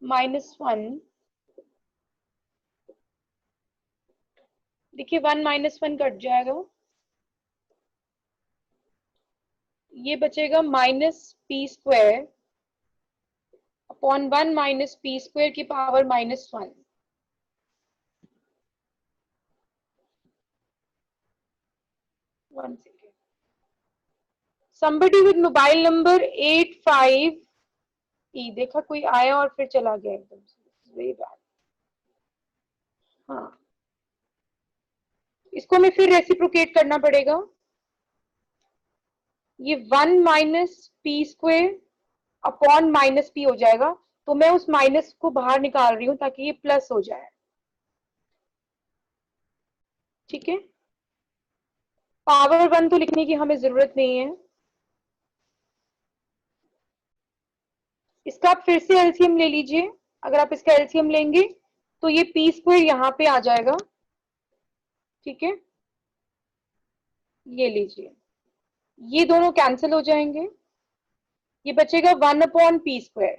-1, देखिए 1 - 1 कट जाएगा, ये बचेगा -p² अपॉन 1 - p² की power -1। One second. Somebody with mobile number 85 देखा कोई आया और फिर चला गया एकदम से, वेरी बैड। हाँ, इसको हमें फिर रेसिप्रोकेट करना पड़ेगा। ये 1 - p² अपॉन -p हो जाएगा, तो मैं उस माइनस को बाहर निकाल रही हूं ताकि ये प्लस हो जाए। ठीक है, पावर 1 तो लिखने की हमें जरूरत नहीं है। इसका आप फिर से एलसीएम ले लीजिए। अगर आप इसका एलसीएम लेंगे तो ये p² यहां पे आ जाएगा। ठीक है, ये लीजिए, ये दोनों कैंसिल हो जाएंगे, ये बचेगा 1/p²।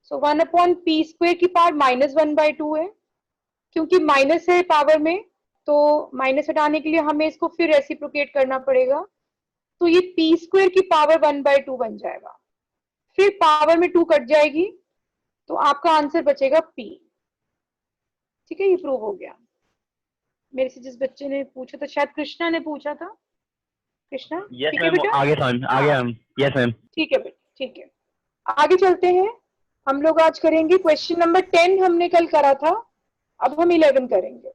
सो 1/p² की पावर -1/2 है। क्योंकि माइनस है पावर में, तो माइनस हटाने के लिए हमें इसको फिर रेसिप्रोकेट करना पड़ेगा, तो ये p² की पावर 1/2 बन जाएगा। फिर पावर में 2 कट जाएगी, तो आपका आंसर बचेगा p। ठीक है, ये प्रूव हो गया। मेरे से जिस बच्चे ने पूछा था, शायद कृष्णा ने पूछा था। कृष्णा, यस ठीक है मैम, बेटा? आगे मैम, आगे मैम। Yes ma'am. ठीक है बेटा, ठीक है, आगे चलते हैं। हम लोग आज करेंगे क्वेश्चन नंबर 10, हमने कल करा था, अब हम 11 करेंगे।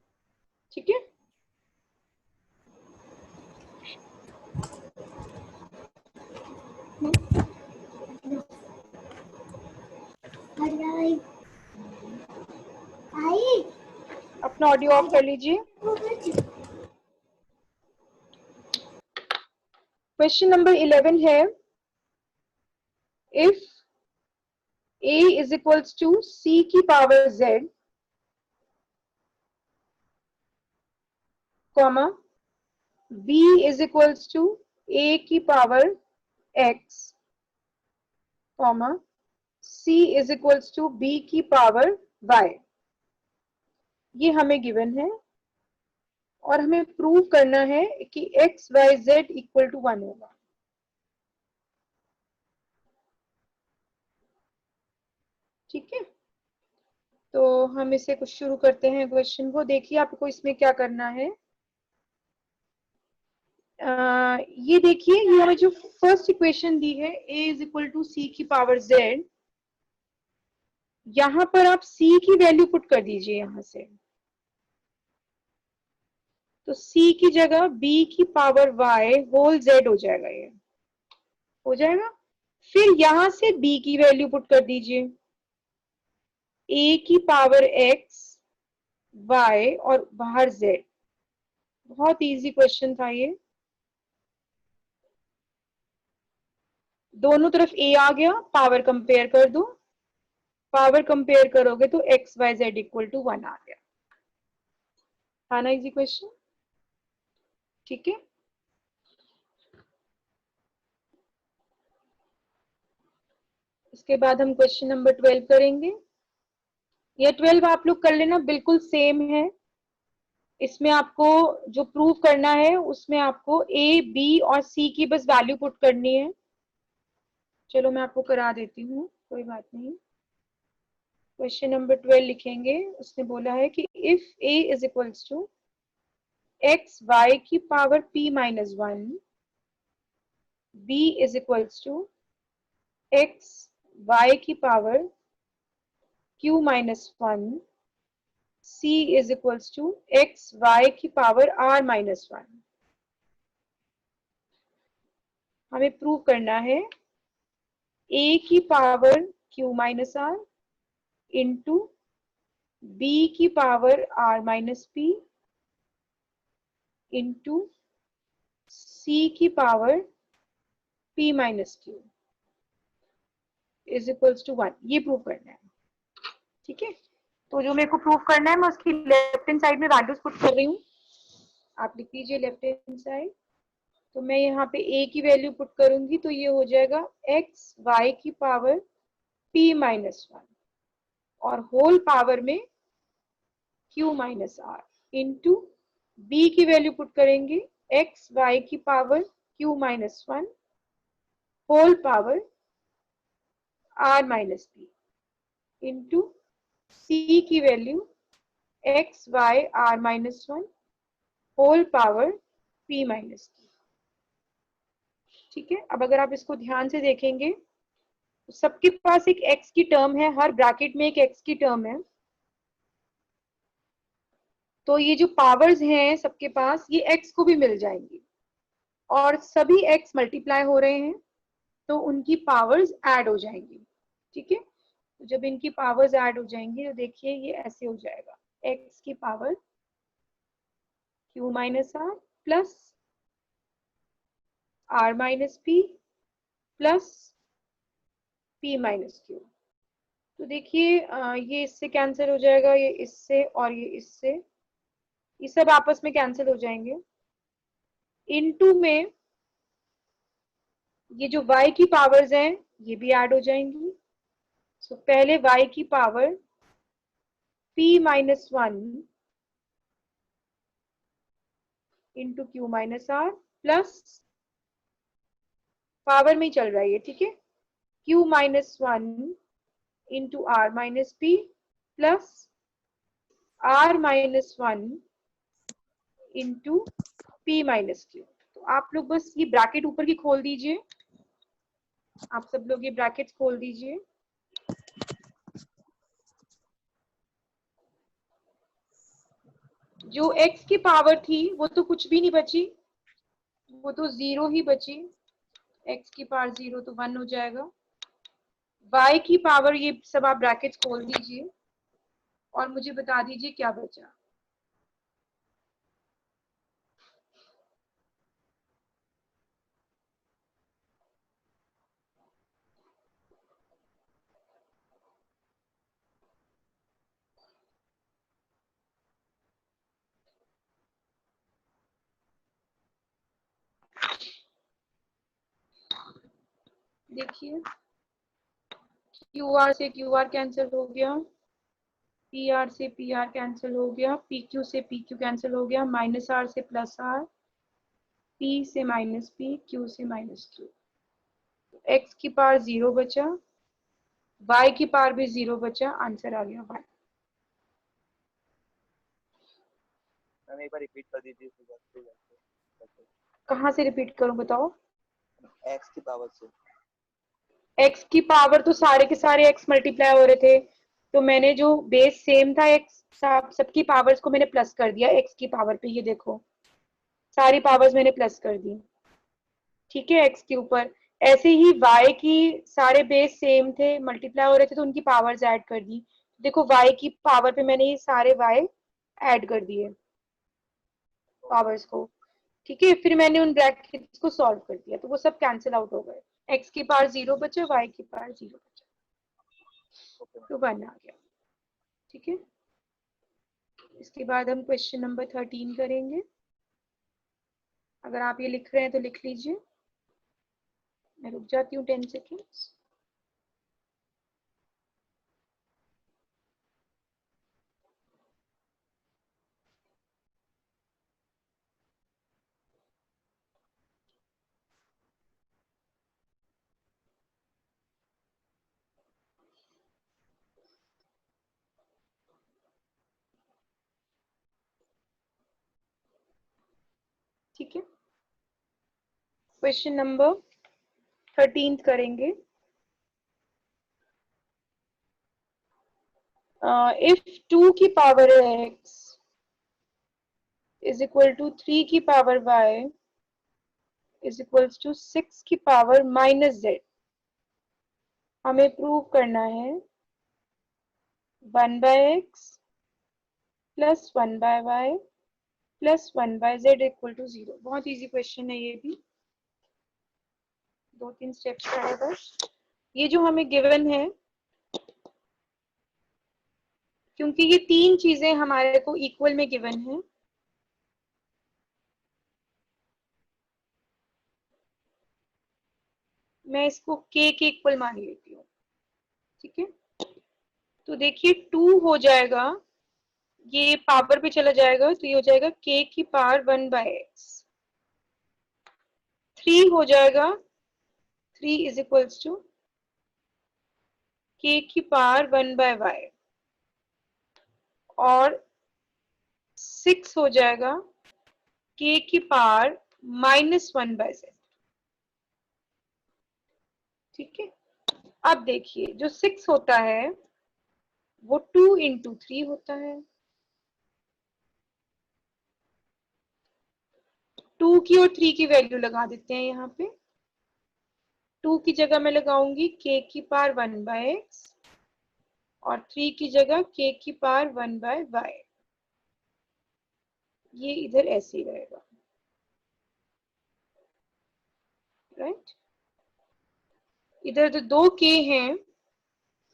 ठीक है, अपना ऑडियो ऑफ कर लीजिए। क्वेश्चन नंबर 11 है, if a is equals to c की power z, comma b is equals to a की power x, comma c is equals to b की पावर y, ये हमें गिवन है और हमें प्रूव करना है कि x y z equal to 1 होगा। ठीक है, तो हम इसे कुछ शुरू करते हैं क्वेश्चन को। देखिए आपको इसमें क्या करना है। ये देखिए, ये हमें जो फर्स्ट इक्वेशन दी है a is equal to c की पावर z, यहां पर आप c की वैल्यू पुट कर दीजिए यहां से, तो c की जगह b की पावर y होल z हो जाएगा, ये हो जाएगा। फिर यहां से b की वैल्यू पुट कर दीजिए, a की पावर x y और बाहर z। बहुत इजी क्वेश्चन था ये, दोनों तरफ a आ गया, पावर कंपेयर कर दो, पावर कंपेयर करोगे तो x y z equal to 1 आ गया। था ना इजी क्वेश्चन? ठीक है, इसके बाद हम क्वेश्चन नंबर 12 करेंगे। ये 12 आप लोग कर लेना, बिल्कुल सेम है। इसमें आपको जो प्रूव करना है उसमें आपको a b और c की बस वैल्यू पुट करनी है। चलो मैं आपको करा देती हूँ, कोई बात नहीं। क्वेश्चन नंबर 12 लिखेंगे, उसने बोला है कि if a is equals to x y की power p -1, b is equals to x y की power q -1, c is equals to x y की पावर r -1। हमें प्रूव करना है a की power q -r into b की power r -p into c की power p -q is equals to 1, ये prove करना है। ठीक है, तो जो मेरे को प्रूव करना है मैं उसकी लेफ्ट हैंड साइड में वैल्यूज पुट कर रही हूँ, आप लिख लीजिए लेफ्ट हैंड साइड। तो मैं यहाँ पे a की वैल्यू पुट करूंगी तो ये हो जाएगा x y की पावर p -1 और होल पावर में q minus R into b की वैल्यू पुट करेंगे x y की power q minus 1 whole power r minus b into c की value x y r minus 1 whole power p minus q। ठीक है, अब अगर आप इसको ध्यान से देखेंगे तो सबके पास एक x की टर्म है, हर ब्रैकेट में एक x की टर्म है। तो ये जो पावर्स हैं सबके पास, ये x को भी मिल जाएंगी और सभी x मल्टीप्लाई हो रहे हैं तो उनकी पावर्स ऐड हो जाएंगी। ठीक है, तो जब इनकी पावर्स ऐड हो जाएंगी तो देखिए ये ऐसे हो जाएगा x की power q minus R plus r minus p plus p minus q। तो देखिए ये इससे कैंसिल हो जाएगा, ये इससे और ये इससे, ये सब आपस में कैंसिल हो जाएंगे। इनटू में ये जो y की पावर्स हैं ये भी ऐड हो जाएंगी। सो पहले y की power p minus 1 into Q minus R plus power में ही चल रहा है ये, ठीक है, q minus 1 into R minus P plus r minus 1 into P minus Q. तो आप लोग बस ये ब्रैकेट ऊपर की खोल दीजिए, आप सब लोग ये ब्रैकेट्स खोल दीजिए। जो x की पावर थी वो तो कुछ भी नहीं बची, वो तो 0 ही बची। x की पावर 0 तो 1 हो जाएगा। y की पावर, ये सब आप ब्रैकेट्स खोल दीजिए और मुझे बता दीजिए क्या बचा। देखिए QR से QR कैंसिल हो गया, PR से PR कैंसिल हो गया, PQ से PQ कैंसिल हो गया, माइनस R से प्लस R, P से माइनस P, Q से माइनस Q। X की पावर 0 बचा, Y की पावर भी 0 बचा, आंसर आ गया Y। मैम एक बार रिपीट कर दीजिए। कहाँ से रिपीट करूं बताओ? एक्स की पावर से। x की पावर तो सारे के सारे x मल्टीप्लाई हो रहे थे, तो मैंने जो बेस सेम था x सबकी पावर्स को मैंने प्लस कर दिया x की पावर पे। ये देखो सारी पावर्स मैंने प्लस कर दी, ठीक है, x के ऊपर। ऐसे ही y की सारे बेस सेम थे, मल्टीप्लाई हो रहे थे, तो उनकी पावर्स ऐड कर दी। देखो y की पावर पे मैंने ये सारे y ऐड कर दिए पावर्स को, ठीक है। फिर मैंने उन ब्रैकेट्स को सॉल्व कर दिया तो वो सब कैंसिल आउट हो गए। x की पावर 0 बचे, y की पावर 0 बचे, तो 1 आ गया, ठीक है। इसके बाद हम क्वेश्चन नंबर 13 करेंगे। अगर आप ये लिख रहे हैं तो लिख लीजिए, मैं रुक जाती हूँ 10 सेकेंड्स। ठीक है, क्वेश्चन नंबर 13 करेंगे। इफ 2 की power x is equal to 3 की power y is equal to 6 की पावर माइनस z, हमें प्रूव करना है 1 by x plus 1 by y plus 1 by z equal to 0। बहुत इजी क्वेश्चन है ये भी, 2-3 स्टेप्स का है बस। ये जो हमें गिवन है, क्योंकि ये तीन चीजें हमारे को इक्वल में गिवन है, मैं इसको k के इक्वल मान लेती हूँ, ठीक है। तो देखिए 2 हो जाएगा, ये पावर पे चला जाएगा तो ये हो जाएगा k की पावर 1/x। 3 हो जाएगा, 3 इज इक्वल्स टू k की पावर 1/y। और 6 हो जाएगा k की पावर -1/z। ठीक है, अब देखिए जो 6 होता है वो 2 × 3 होता है। 2 की और 3 की वैल्यू लगा देते हैं यहाँ पे। 2 की जगह मैं लगाऊंगी k की पावर 1/x और 3 की जगह k की पावर 1/y। ये इधर ऐसे ही रहेगा, राइट। इधर जो 2 k हैं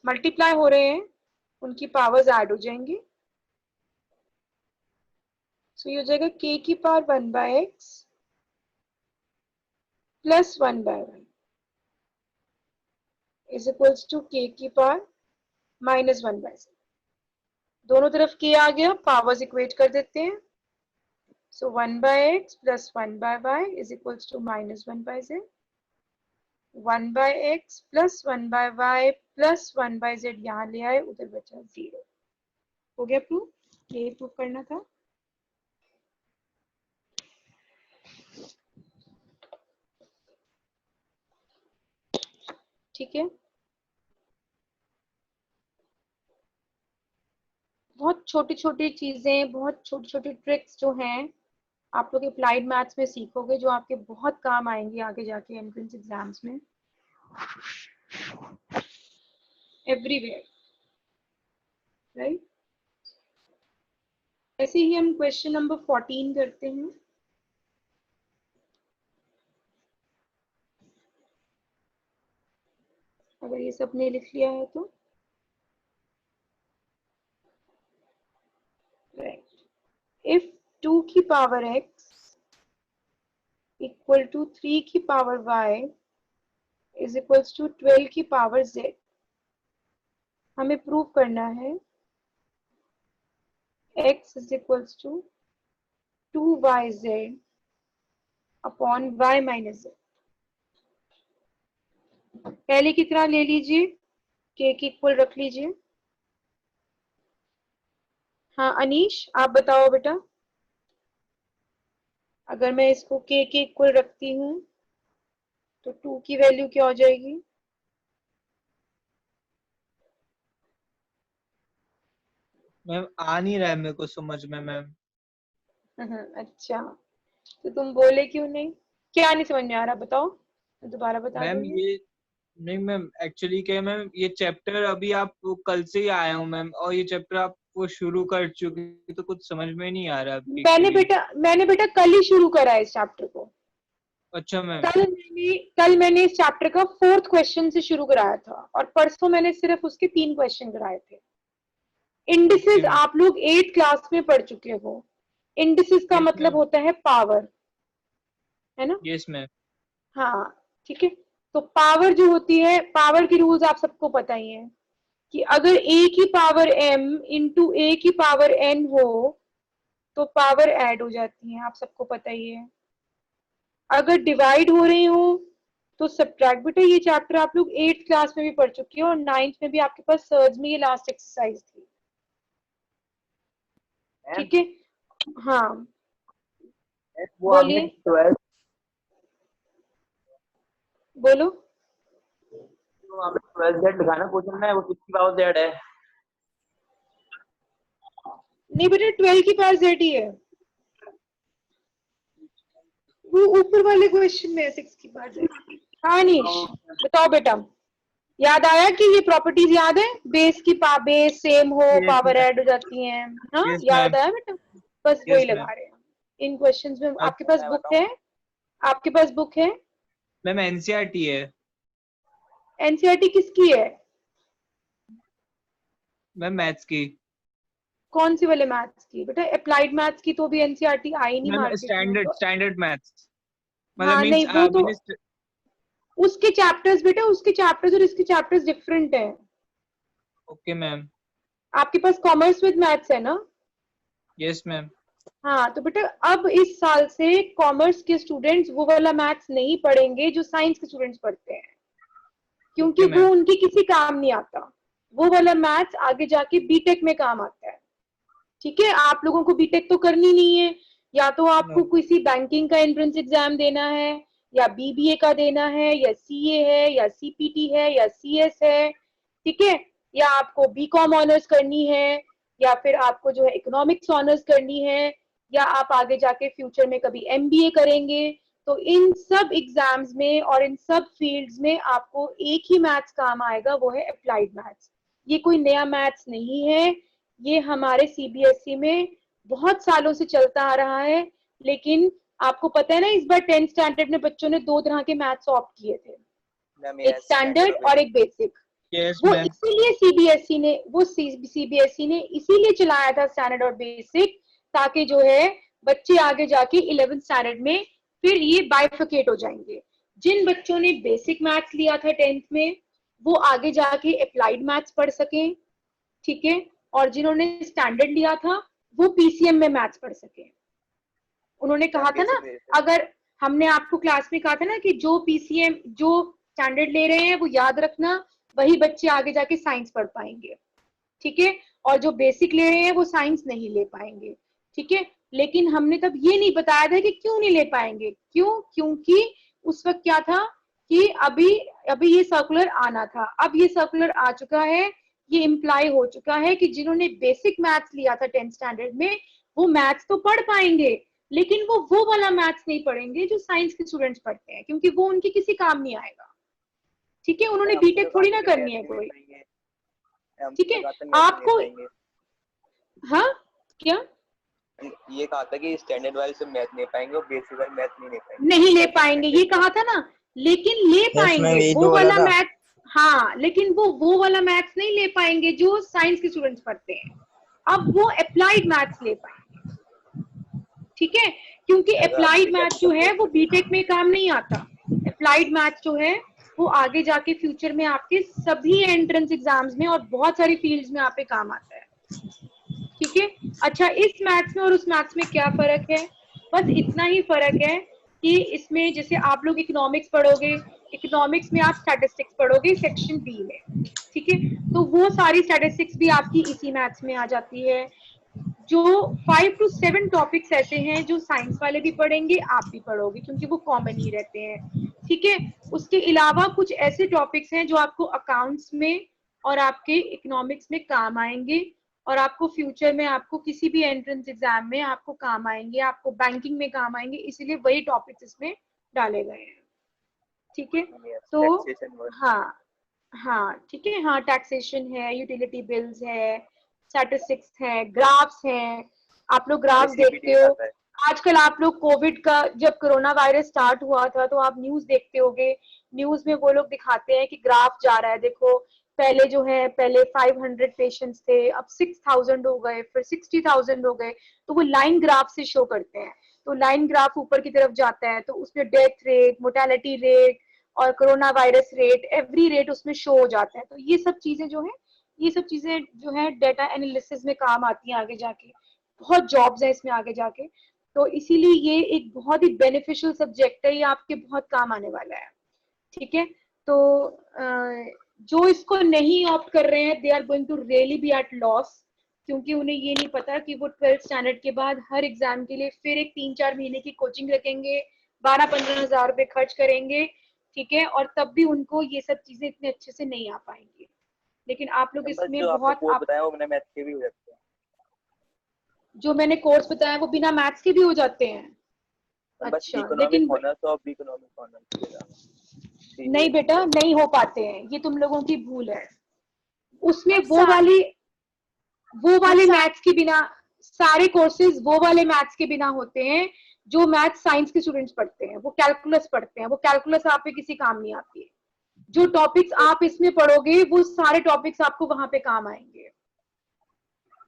मल्टीप्लाई हो रहे हैं, उनकी पावर्स ऐड हो जाएंगी। सो ये हो जाएगा k की power 1/x plus 1/y is equals to k की पावर -1/z। दोनों तरफ k आ गया, पावर्स इक्वेट कर देते हैं। So 1/x plus 1/y is equals to -1/z। 1/x plus 1/y plus 1/z यहाँ ले आए, उधर बचा 0। हो गया प्रूफ, ये प्रूफ करना था। ठीक है, बहुत छोटी छोटी चीजें, बहुत छोटी छोटी ट्रिक्स जो हैं आप लोग अप्लाइड मैथ्स में सीखोगे, जो आपके बहुत काम आएंगी आगे जाके एंट्रेंस एग्जाम्स में, एवरीवेयर, राइट। ऐसे ही हम क्वेश्चन नंबर 14 करते हैं। अगर ये सब ने लिख लिया है तो राइट। इफ 2 की पावर x इक्वल टू 3 की power y is equals to 12 की पावर z, हमें प्रूव करना है x is equals to 2yz upon y minus z। पहले की तरह ले लीजिए, k की इक्वल रख लीजिए। हाँ अनीश आप बताओ बेटा, अगर मैं इसको k के इक्वल रखती हूँ तो 2 की वैल्यू क्या हो जाएगी? मैम आ नहीं रहा है मेरे को समझ में मैम। अच्छा, तो तुम बोले क्यों नहीं? क्या नहीं समझ में आ रहा बताओ, दोबारा बता मैम दोगे? ये नहीं मैम, एक्चुअली क्या है मैम, ये चैप्टर अभी आप कल से ही आया हूँ मैम, और ये चैप्टर आप वो शुरू कर चुके, तो कुछ समझ में नहीं आ रहा अभी actually। मैंने बेटा कल ही शुरू करा है इस चैप्टर को। अच्छा मैम। कल मैंने इस चैप्टर का 4th क्वेश्चन से शुरू कराया था और परसों मैंने सिर्फ उसके 3 क्वेश्चन कराए थे। Indices ma'am. आप लोग 8th क्लास में पढ़ चुके हो। इंडिसेस का यस मतलब मैम। होता है पावर, है ना? Yes ma'am. हाँ ठीक है, तो पावर जो होती है, पावर की रूल्स आप सबको पता ही है कि अगर a की पावर m इंटू a की पावर n हो तो पावर ऐड हो जाती है, आप सबको पता ही है। अगर डिवाइड हो रही हो तो सब्ट्रैक्ट। बेटा ये चैप्टर आप लोग 8th क्लास में भी पढ़ चुके हो और 9th में भी आपके पास सर्च में ये लास्ट एक्सरसाइज थी। ठीक है, हाँ वो हमने बोलिए, 12 बोलो। वहाँ पे 12 जेड लिखा है ना क्वेश्चन में, वो 6 की पावर जेड है। नहीं बेटा 12 की पावर जेड ही है, वो ऊपर वाले क्वेश्चन में है 6 की पावर जेड। हाँ नीश बताओ बेटा, याद आया कि ये प्रॉपर्टीज याद है, बेस की बेस सेम हो यस पावर मैम। ऐड हो जाती है। हाँ यस याद मैम। आया बेटा, बस वही यस लगा मैम। रहे हैं इन क्वेश्चंस में। आपके अच्छा पास बुक है? आपके पास बुक है? मैम, एनसीईआरटी है एनसीईआरटी किसकी है? मैम, मैथ्स की। कौन सी वाले मैथ्स की? बेटा अप्लाइड मैथ्स की तो भी एनसीईआरटी आई नहीं मैम मार्केट में स्टैंडर्ड तो। स्टैंडर्ड मैथ्स, मतलब हाँ मींस नहीं, वो तो मैंने। उसके चैप्टर्स बेटा, उसके चैप्टर्स और इसके चैप्टर्स डिफरेंट है। Okay ma'am. आपके पास कॉमर्स विद मैथ्स है ना? Yes ma'am. हाँ, तो बेटा अब इस साल से कॉमर्स के स्टूडेंट्स वो वाला मैथ्स नहीं पढ़ेंगे जो साइंस के स्टूडेंट्स पढ़ते हैं, क्योंकि ओके वो मैम। उनकी किसी काम नहीं आता। वो वाला मैथ्स आगे जाके बीटेक में काम आता है। ठीक है, आप लोगों को बीटेक तो करनी नहीं है, या तो आपको किसी बैंकिंग का एंट्रेंस एग्जाम देना है, या बीबीए का देना है, या सीए है, या सीपीटी है, या सीएस है। ठीक है, या आपको बीकॉम ऑनर्स करनी है, या फिर आपको जो है इकोनॉमिक्स ऑनर्स करनी है, या आप आगे जाके फ्यूचर में कभी एमबीए करेंगे। तो इन सब एग्जाम्स में और इन सब फील्ड्स में आपको एक ही मैथ्स काम आएगा, वो है अप्लाइड मैथ्स। ये कोई नया मैथ्स नहीं है, ये हमारे सीबीएसई में बहुत सालों से चलता आ रहा है। लेकिन आपको पता है ना, इस बार 10th स्टैंडर्ड में बच्चों ने 2 तरह के मैथ्स ऑप्ट किए थे, एक स्टैंडर्ड और एक बेसिक। यस वो मैम। इसीलिए सीबीएसई ने इसीलिए चलाया था स्टैंडर्ड और बेसिक, ताकि जो है बच्चे आगे जाके 11th स्टैंडर्ड में फिर ये बाइफिकेट हो जाएंगे। जिन बच्चों ने बेसिक मैथ्स लिया था 10th में, वो आगे जाके अप्लाइड मैथ्स पढ़ सकें। ठीक है, और जिन्होंने स्टैंडर्ड लिया था वो पीसीएम में मैथ्स पढ़ सके। उन्होंने कहा था ना, अगर हमने आपको क्लास में कहा था ना कि जो पीसीएम जो स्टैंडर्ड ले रहे हैं वो याद रखना, वही बच्चे आगे जाके साइंस पढ़ पाएंगे। ठीक है, और जो बेसिक ले रहे हैं वो साइंस नहीं ले पाएंगे। ठीक है, लेकिन हमने तब ये नहीं बताया था कि क्यों नहीं ले पाएंगे। क्यों? क्योंकि उस वक्त क्या था कि अभी अभी ये सर्कुलर आना था। अब ये सर्कुलर आ चुका है, ये इम्प्लाई हो चुका है कि जिन्होंने बेसिक मैथ्स लिया था 10th स्टैंडर्ड में, वो मैथ्स तो पढ़ पाएंगे, लेकिन वो वाला मैथ्स नहीं पढ़ेंगे जो साइंस के स्टूडेंट्स पढ़ते हैं, क्योंकि वो उनके किसी काम नहीं आएगा। ठीक है, उन्होंने बीटेक थोड़ी ना करनी है कोई। ठीक है, आपको हाँ क्या ये कहा था कि स्टैंडर्ड वाले से मैथ नहीं पाएंगे और बेसिक वाले मैथ नहीं ले पाएंगे। नहीं ले पाएंगे, ये कहा था ना, लेकिन ले पाएंगे वो वाला मैथ। हाँ, लेकिन वो वाला मैथ्स नहीं ले पाएंगे जो साइंस के स्टूडेंट्स पढ़ते हैं। अब वो अप्लाइड मैथ्स ले पाएंगे। ठीक है, क्योंकि अप्लाइड मैथ जो है वो बीटेक में काम नहीं आता। अप्लाइड मैथ जो है वो आगे जाके फ्यूचर में आपके सभी एंट्रेंस एग्जाम्स में और बहुत सारी फील्ड्स में आप पे काम आता है। ठीक है, अच्छा इस मैथ्स में और उस मैथ्स में क्या फर्क है? बस इतना ही फर्क है कि इसमें जैसे आप लोग इकोनॉमिक्स पढ़ोगे, इकोनॉमिक्स में आप स्टैटिस्टिक्स पढ़ोगे सेक्शन बी में। ठीक है, तो वो सारी स्टैटिस्टिक्स भी आपकी इसी मैथ्स में आ जाती है। जो 5 to 7 टॉपिक्स ऐसे हैं जो साइंस वाले भी पढ़ेंगे, आप भी पढ़ोगे, क्योंकि वो कॉमन ही रहते हैं। ठीक है, उसके अलावा कुछ ऐसे टॉपिक्स हैं जो आपको अकाउंट्स में और आपके इकोनॉमिक्स में काम आएंगे, और आपको फ्यूचर में आपको किसी भी एंट्रेंस एग्जाम में आपको काम आएंगे, आपको बैंकिंग में काम आएंगे, इसीलिए वही टॉपिक्स इसमें डाले गए हैं। ठीक है, तो हाँ ठीक है, हाँ टैक्सेशन है, यूटिलिटी बिल्स है, स्टैटिस्टिक्स है, ग्राफ्स हैं। आप लोग ग्राफ्स देखते हो आजकल। आप लोग कोविड का जब कोरोना वायरस स्टार्ट हुआ था तो आप न्यूज देखते होगे, न्यूज में वो लोग दिखाते हैं कि ग्राफ जा रहा है, देखो पहले जो है पहले 500 पेशेंट्स थे, अब 6000 हो गए, फिर 60,000 हो गए। तो वो लाइन ग्राफ से शो करते हैं, तो लाइन ग्राफ ऊपर की तरफ जाता है तो उसमें डेथ रेट, मोर्टेलिटी रेट और corona virus rate, every rate उसमें शो हो जाता है। तो ये सब चीजें जो है, ये सब चीजें जो है डेटा एनालिसिस में काम आती हैं आगे जाके। बहुत जॉब्स हैं इसमें आगे जाके, तो इसीलिए ये एक बहुत ही बेनिफिशियल सब्जेक्ट है, ये आपके बहुत काम आने वाला है। ठीक है, तो जो इसको नहीं ऑप्ट कर रहे हैं, they are going to really be at loss, क्योंकि उन्हें ये नहीं पता कि वो 12th स्टैंडर्ड के बाद हर एग्जाम के लिए फिर एक 3-4 महीने की कोचिंग रखेंगे, 12-15 हजार रुपए खर्च करेंगे। ठीक है, और तब भी उनको ये सब चीजें इतने अच्छे से नहीं आ पाएंगी। लेकिन आप लोग इसमें बहुत बताया वो मैंने मैथ के भी हो जाते हैं। जो मैंने कोर्स बताया वो बिना मैथ्स के भी हो जाते हैं। अच्छा, लेकिन नहीं बेटा, नहीं हो पाते हैं, ये तुम लोगों की भूल है। उसमें वो वाले मैथ्स के बिना, सारे कोर्सेज वो वाले मैथ्स के बिना होते हैं जो मैथ साइंस के स्टूडेंट्स पढ़ते हैं। वो कैलकुलस पढ़ते हैं, वो कैलकुलस आप पे किसी काम नहीं आती है। जो टॉपिक्स आप इसमें पढ़ोगे वो सारे टॉपिक्स आपको वहां पे काम आएंगे।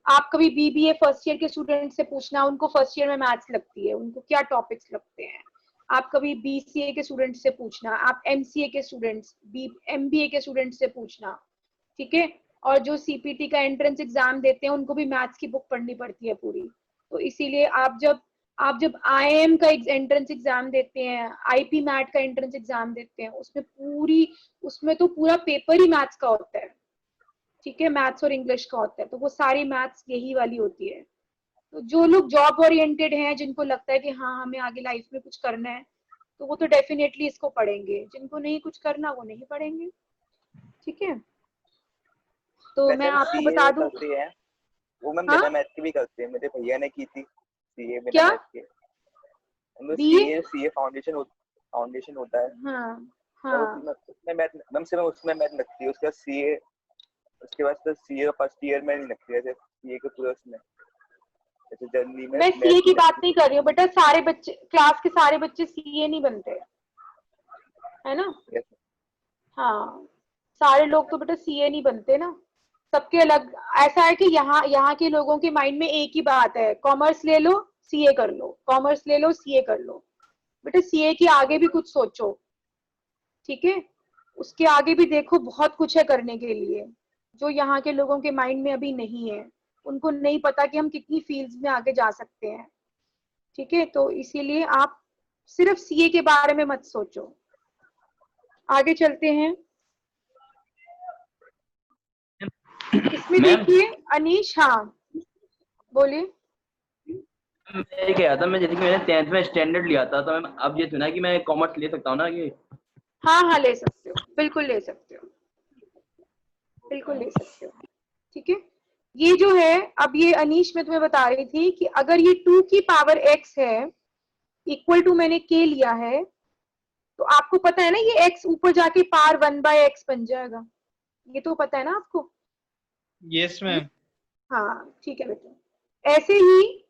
आप कभी बीबीए फर्स्ट ईयर के स्टूडेंट से पूछना, उनको फर्स्ट ईयर में मैथ्स लगती है, उनको क्या टॉपिक्स लगते हैं। आप कभी बीसीए के स्टूडेंट से पूछना, आप एमसीए के स्टूडेंट्स, एमबीए के स्टूडेंट से पूछना। ठीक है, और जो सीपीटी का एंट्रेंस एग्जाम देते हैं उनको भी मैथ्स की बुक पढ़नी पड़ती है पूरी। तो इसीलिए आप जब आईएम का एंट्रेंस एग्जाम देते हैं, आईपी मैट का एंट्रेंस एग्जाम देते हैं, उसमें तो पूरा पेपर ही मैथ्स का होता है, ठीक है, मैथ्स और इंग्लिश का होता है, तो वो सारी मैथ्स यही वाली होती है। तो जो लोग जॉब ओरिएंटेड हैं, जिनको लगता है कि हाँ हमें आगे लाइफ में कुछ करना है, तो वो तो डेफिनेटली इसको पढ़ेंगे, जिनको नहीं कुछ करना वो नहीं पढ़ेंगे, ठीक है। तो मैं आपको बता दूं, करती है वो मैम, हाँ बिना मैथ के भी करते हैं, मेरे भैया ने की थी सीए बिना क्या मैथ के। बीए, सीए फाउंडेशन होता है, हाँ और हाँ, उसमें मैथ मैम सिर्फ उसमें मैथ लगती है, उसके बाद सीए, उसके बाद तो सीए फर्स्ट ईयर में नहीं लगती है, जैसे सीए के पूरे उसमें जैसे जर्नी में मैं मैथ सीए की नहीं बात लगती। नहीं कर रही हूँ बेटा, सारे बच्चे, क्लास के सारे बच्चे सीए नहीं बनते, है ना। Yes, हाँ, सारे लोग तो बेटा सीए नहीं बनते ना, सबके अलग। ऐसा है कि यहाँ के लोगों के माइंड में एक ही बात है, कॉमर्स ले लो सीए कर लो, कॉमर्स ले लो सीए कर लो। बेटा सीए के आगे भी कुछ सोचो, ठीक है, उसके आगे भी देखो, बहुत कुछ है करने के लिए, जो यहाँ के लोगों के माइंड में अभी नहीं है। उनको नहीं पता कि हम कितनी फील्ड्स में आगे जा सकते हैं, ठीक है। तो इसीलिए आप सिर्फ सीए के बारे में मत सोचो। आगे चलते हैं, इसमें मैम देखिए अनीश, हाँ बोलिए। मैं ये कह रहा था, मैं जैसे कि मैंने 10th में स्टैंडर्ड लिया था, तो मैम अब ये सुना कि मैं कॉमर्स ले सकता हूँ ना कि? हाँ हाँ ले सकते हो, बिल्कुल ले सकते हो, बिल्कुल ले सकते हो, ठीक है। ये जो है, अब ये अनीश मैं तुम्हें बता रही थी कि अगर ये 2 की पावर x है, इक्वल टू मैंने k लिया है, तो आपको पता है ना ये x ऊपर जाके पावर 1/x बन जाएगा, ये तो पता है ना आपको। Yes ma'am. हाँ ठीक है बेटा, ऐसे ही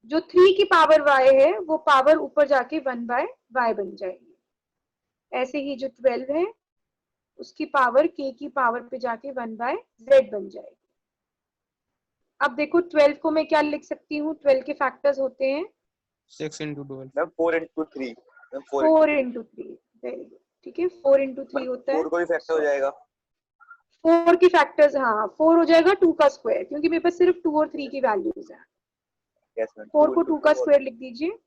जो 3 की पावर y है वो पावर ऊपर जाके 1/y बन जाएगी। ऐसे ही जो 12 है उसकी पावर k की पावर पे जाके 1/z बन जाएगी। अब देखो 12 को मैं क्या लिख सकती हूँ, 12 के फैक्टर्स होते हैं 6 into 12। Ma'am 4 into 3, ma'am 4 into 3, very good, ठीक है, 4 into 3 होता है। 4 को भी फैक्टर हो जाएगा। 4 की फैक्टर्स, हाँ 4 हो जाएगा 2 का स्क्वायर, क्योंकि मेरे पास सिर्फ 2 और 3 की वैल्यूज है। यस मैम, 4 को 2 का 2 स्क्वायर लिख दीजिए।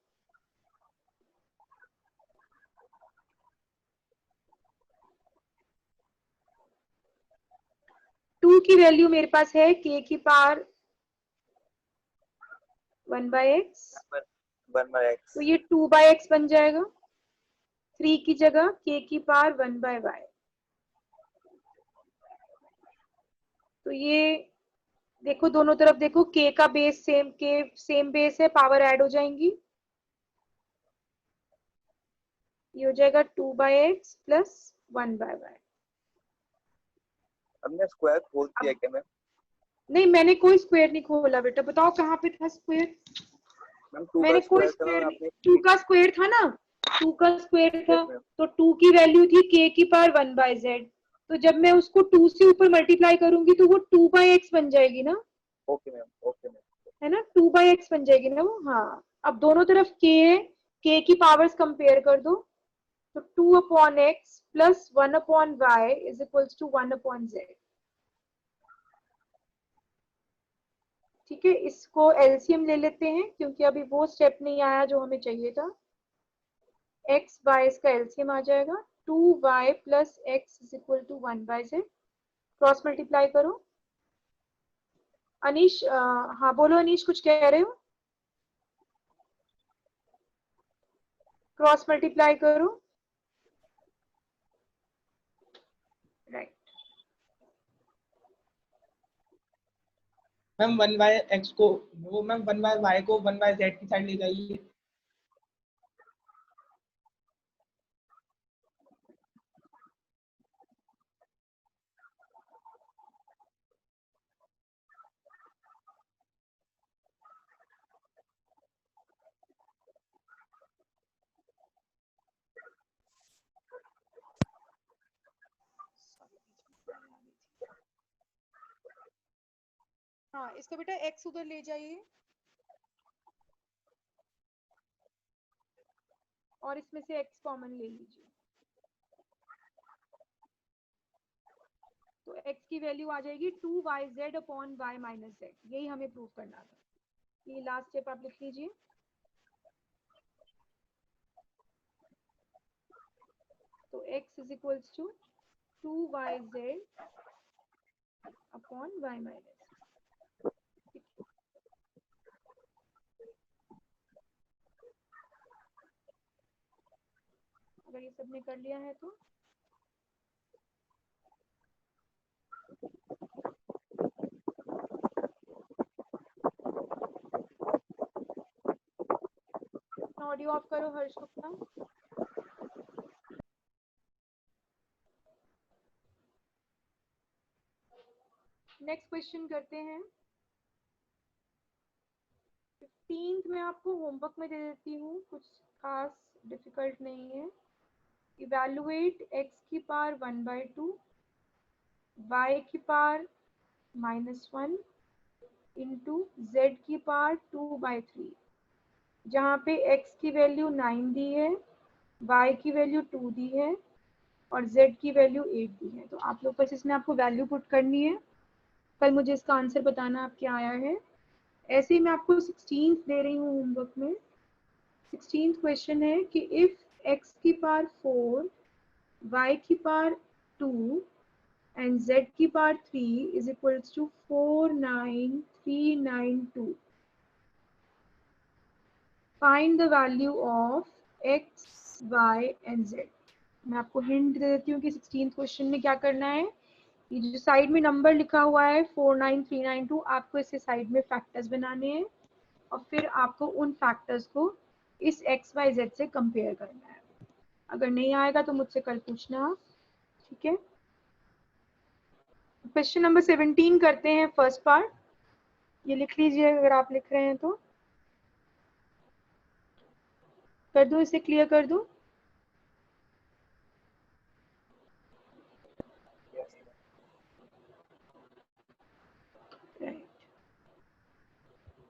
टू की वैल्यू मेरे पास है k की पावर 1/x, 1/x। तो ये 2/x बन जाएगा। 3 की जगह k की पावर 1/y, तो ये देखो दोनों तरफ देखो, k का base same, k same base है, पावर ऐड हो जाएंगी, ये हो जाएगा 2/x प्लस 1/y। अब मैं स्क्वायर खोल दिया क्या मैम? नहीं मैंने कोई स्क्वायर नहीं खोला बेटा, बताओ कहाँ पे था स्क्वायर। मैम 2 का मैंने कोई स्क्वायर था मैम स्क्वायर नहीं, आपने। 2 का स्क्वायर था ना, 2 का स्क्वायर था, यस मैम। तो 2 की वैल्यू थी k की पावर 1/z, तो जब मैं उसको 2 से ऊपर मल्टीप्लाई करूंगी तो वो 2/x बन जाएगी ना, ओके मैम, ओके मैम। है ना, 2/x बन जाएगी ना वो। हाँ, अब दोनों तरफ k है, k की पावर्स कंपेयर कर दो, तो 2/x plus 1/y is equals to 1/z, ठीक है। इसको एलसीएम ले लेते हैं, क्योंकि अभी वो स्टेप नहीं आया जो हमें चाहिए था। x y इसका एलसीएम आ जाएगा, 2y plus x is equal to 1/z, cross multiply करो। अनीश, हाँ बोलो अनीश, कुछ कह रहे हो, क्रॉस मल्टीप्लाई करो, राइट। मैम 1/x को, वो मैम 1/y को 1/z की साइड ले जाइए। हाँ इसको बेटा x उधर ले जाइए, और इसमें से x कॉमन ले लीजिए, तो x की वैल्यू आ जाएगी 2yz upon y minus z। यही हमें प्रूव करना था। ये लास्ट स्टेप आप लिख लीजिए। तो x is equals to 2yz upon y minus. अगर ये सबने कर लिया है तो ऑडियो ऑफ करो हर्ष गुप्ता। नेक्स्ट क्वेश्चन करते हैं। 15th में आपको होमवर्क में दे देती हूँ, कुछ खास डिफिकल्ट नहीं है। इवैल्यूएट x की पावर 1/2 y की पावर -1 इंटू z की पावर 2/3, जहाँ पे x की वैल्यू 9 दी है, y की वैल्यू 2 दी है और z की वैल्यू 8 दी है। तो आप लोग बस इसमें आपको वैल्यू पुट करनी है। कल मुझे इसका आंसर बताना आप क्या आया है। ऐसे ही मैं आपको 16th दे रही हूँ होमवर्क में। 16th क्वेश्चन है कि इफ x की पावर 4 y की पावर 2 and z की power 3 is equals to 49392, find the value of x y and z। मैं आपको हिंट दे देती हूँ कि 16th क्वेश्चन में क्या करना है। ये जो साइड में नंबर लिखा हुआ है 49392, आपको इससे साइड में फैक्टर्स बनाने हैं और फिर आपको उन फैक्टर्स को इस एक्स वाई जेड से कंपेयर करना है। अगर नहीं आएगा तो मुझसे कल पूछना आप, ठीक है। क्वेश्चन नंबर 17 करते हैं, फर्स्ट पार्ट। ये लिख लीजिए अगर आप लिख रहे हैं तो। कर दूं, इसे क्लियर कर दूं।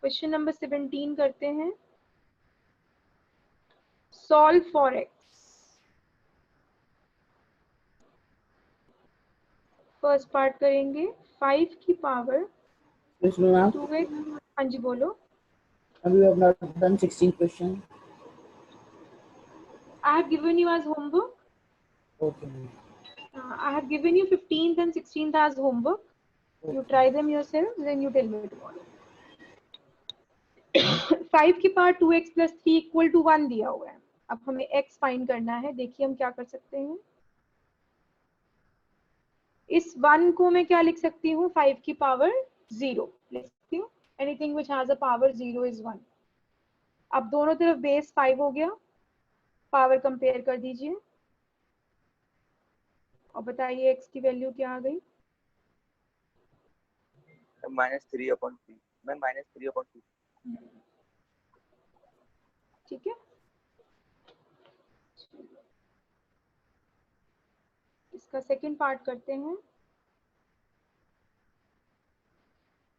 क्वेश्चन नंबर 17 करते हैं। Solve for x. First part करेंगे 5 की पावर Yes, ma'am. 2x। हाँ जी बोलो। And we have not done 16 question. I have given you as homework. Okay, ma'am. I have given you 15th and 16th as homework. You try them yourself, then you tell me tomorrow. 5 की power 2x plus 3 equal to 1 दिया हुआ है। अब हमें x find करना है। देखिए हम क्या कर सकते हैं। इस 1 को मैं क्या लिख सकती हूँ, 5 की पावर 0 लिख सकती हूँ। Anything which has a power 0 is 1। अब दोनों तरफ बेस 5 हो गया। पावर कंपेयर कर दीजिए और बताइए x की वैल्यू क्या आ गई। -3/3। मैं -3/3। ठीक है, इसका सेकंड पार्ट करते हैं।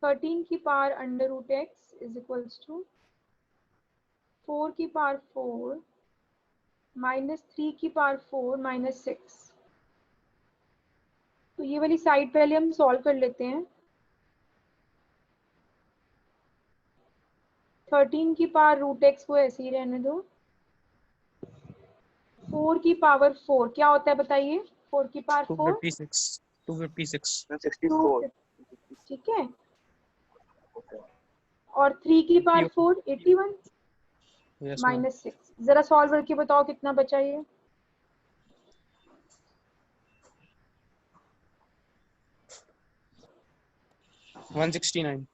13 की power √x is equals to 4 की पावर 4 -3 की पावर 4 -6। तो ये वाली साइड पहले हम सॉल्व कर लेते हैं। 13 की पावर √x को ऐसे ही रहने दो। 4 की पावर 4 क्या होता है बताइए। 4 की पावर 4 256 64। ठीक है। और 3 की पावर 4 81 yes ma'am -6। जरा सॉल्व करके बताओ कितना बचा ये। 169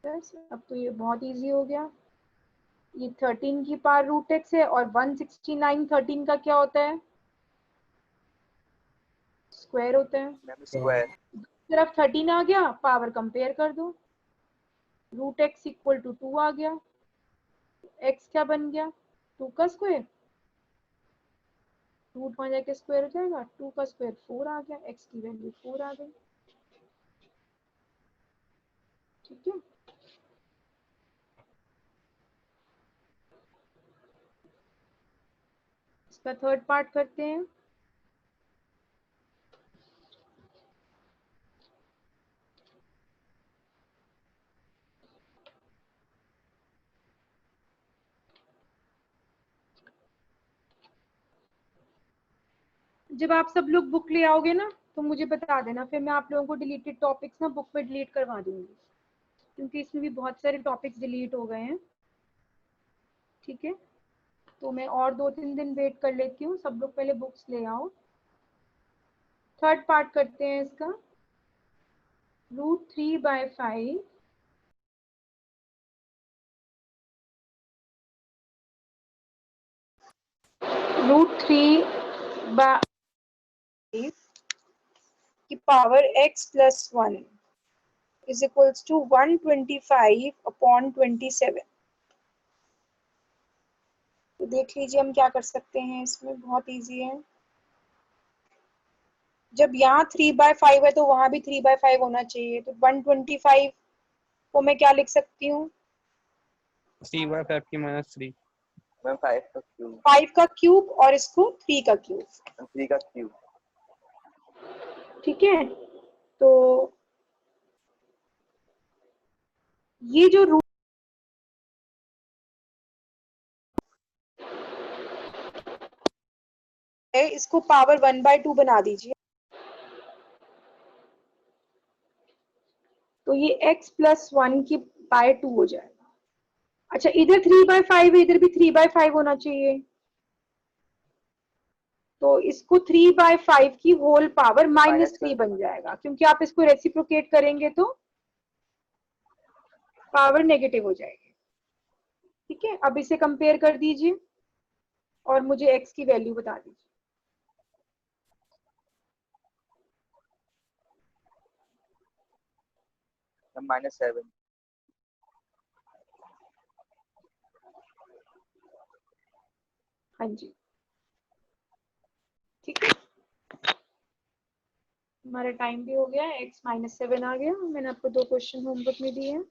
बस अब तो ये बहुत इजी हो गया। ये 13 की पावर √x है और 169 13 का क्या होता है, स्क्वायर होता है। Ma'am square. तरफ 13 आ गया, पावर कंपेयर कर दो। √x इक्वल टू 2 आ गया। x क्या बन गया, 2 का स्क्वायर। रूट में जाके स्क्वायर हो जाएगा, 2 का स्क्वायर 4 आ गया। x की वैल्यू 4 आ गई। ठीक है, इसका थर्ड पार्ट करते हैं। जब आप सब लोग बुक ले आओगे ना तो मुझे बता देना, फिर मैं आप लोगों को डिलीटेड टॉपिक्स ना बुक में डिलीट करवा दूंगी, क्योंकि इसमें भी बहुत सारे टॉपिक्स डिलीट हो गए हैं। ठीक है, तो मैं और 2-3 दिन वेट कर लेती हूँ, सब लोग पहले बुक्स ले आओ। थर्ड पार्ट करते हैं इसका। √3/5 √3/5 की power x + 1 is equals to 125/27। तो देख लीजिए हम क्या कर सकते हैं इसमें, बहुत इजी है। जब यहाँ 3/5 है तो वहां भी 3/5 होना चाहिए, तो 125 को मैं क्या लिख सकती हूँ? 3/5 की -3। मैम 5 का क्यूब। 5 का क्यूब और इसको 3 का क्यूब। 3 का क्यूब। ठीक है, तो ये जो रूट है इसको पावर 1/2 बना दीजिए, तो ये x + 1 की बाय 2 हो जाएगा। अच्छा, इधर 3/5 है, इधर भी 3/5 होना चाहिए, तो इसको 3/5 की होल पावर -3 बन जाएगा, क्योंकि आप इसको रेसिप्रोकेट करेंगे तो पावर नेगेटिव हो जाएगी। ठीक है, अब इसे कंपेयर कर दीजिए और मुझे x की वैल्यू बता दीजिए। -7। हाँ जी, ठीक है, हमारा टाइम भी हो गया, x -7 आ गया। मैंने आपको 2 क्वेश्चन होमवर्क में दिए हैं।